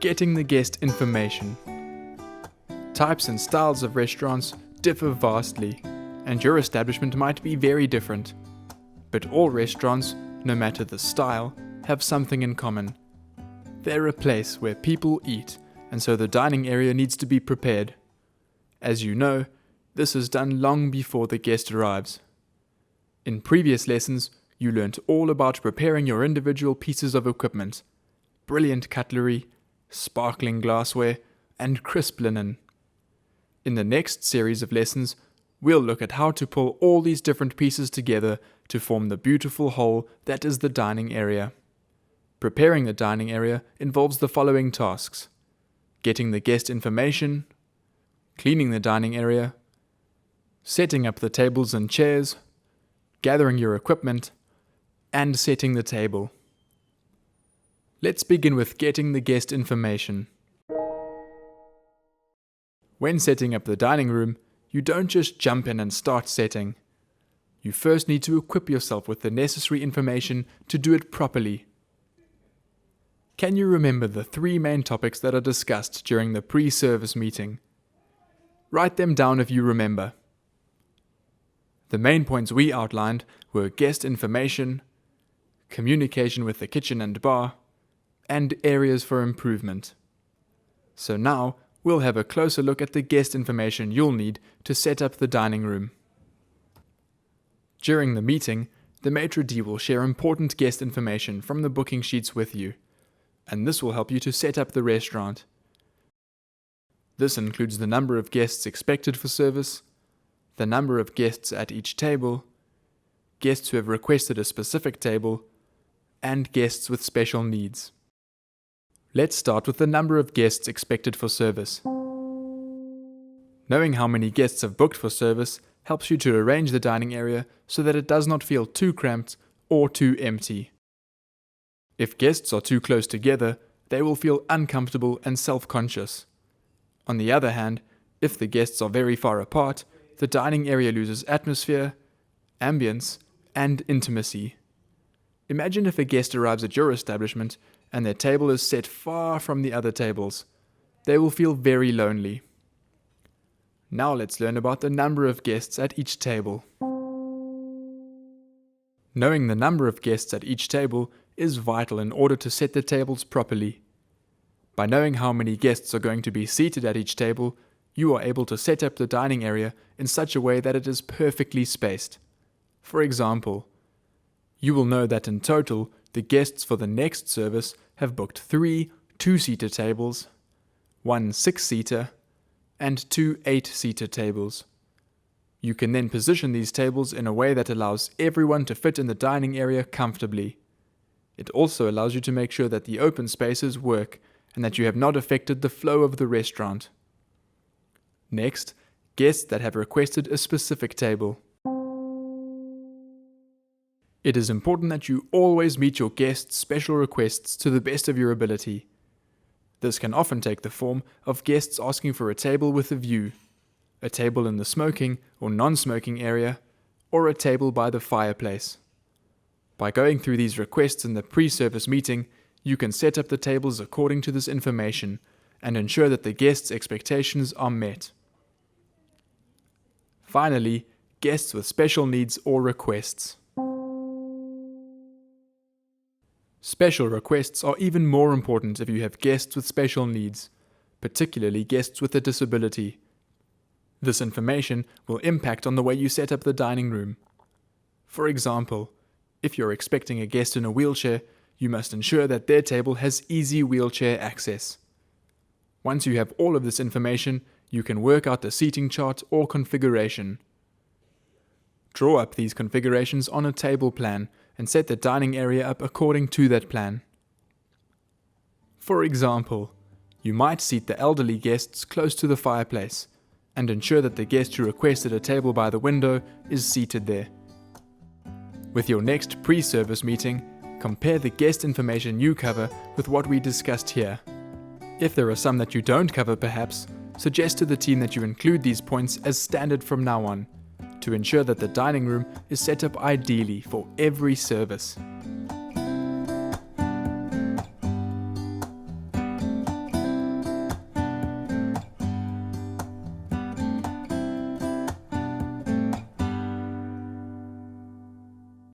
Getting the guest information. Types and styles of restaurants differ vastly, and your establishment might be very different. But all restaurants, no matter the style, have something in common. They're a place where people eat, and so the dining area needs to be prepared. As you know, this is done long before the guest arrives. In previous lessons, you learnt all about preparing your individual pieces of equipment, brilliant cutlery, sparkling glassware, and crisp linen. In the next series of lessons, we'll look at how to pull all these different pieces together to form the beautiful whole that is the dining area. Preparing the dining area involves the following tasks: getting the guest information, cleaning the dining area, setting up the tables and chairs, gathering your equipment, and setting the table. Let's begin with getting the guest information. When setting up the dining room, you don't just jump in and start setting. You first need to equip yourself with the necessary information to do it properly. Can you remember the 3 main topics that are discussed during the pre-service meeting? Write them down if you remember. The main points we outlined were guest information, communication with the kitchen and bar, and areas for improvement. So now, we'll have a closer look at the guest information you'll need to set up the dining room. During the meeting, the maitre d' will share important guest information from the booking sheets with you, and this will help you to set up the restaurant. This includes the number of guests expected for service, the number of guests at each table, guests who have requested a specific table, and guests with special needs. Let's start with the number of guests expected for service. Knowing how many guests have booked for service helps you to arrange the dining area so that it does not feel too cramped or too empty. If guests are too close together, they will feel uncomfortable and self-conscious. On the other hand, if the guests are very far apart, the dining area loses atmosphere, ambience, and intimacy. Imagine if a guest arrives at your establishment and their table is set far from the other tables. They will feel very lonely. Now let's learn about the number of guests at each table. Knowing the number of guests at each table is vital in order to set the tables properly. By knowing how many guests are going to be seated at each table, you are able to set up the dining area in such a way that it is perfectly spaced. For example, you will know that in total, the guests for the next service have booked 3 2-seater tables, 1 6-seater, and 2 8-seater tables. You can then position these tables in a way that allows everyone to fit in the dining area comfortably. It also allows you to make sure that the open spaces work and that you have not affected the flow of the restaurant. Next, guests that have requested a specific table. It is important that you always meet your guests' special requests to the best of your ability. This can often take the form of guests asking for a table with a view, a table in the smoking or non-smoking area, or a table by the fireplace. By going through these requests in the pre-service meeting, you can set up the tables according to this information and ensure that the guests' expectations are met. Finally, guests with special needs or requests. Special requests are even more important if you have guests with special needs, particularly guests with a disability. This information will impact on the way you set up the dining room. For example, if you're expecting a guest in a wheelchair, you must ensure that their table has easy wheelchair access. Once you have all of this information, you can work out the seating chart or configuration. Draw up these configurations on a table plan and set the dining area up according to that plan. For example, you might seat the elderly guests close to the fireplace and ensure that the guest who requested a table by the window is seated there. With your next pre-service meeting, compare the guest information you cover with what we discussed here. If there are some that you don't cover perhaps, suggest to the team that you include these points as standard from now on, to ensure that the dining room is set up ideally for every service.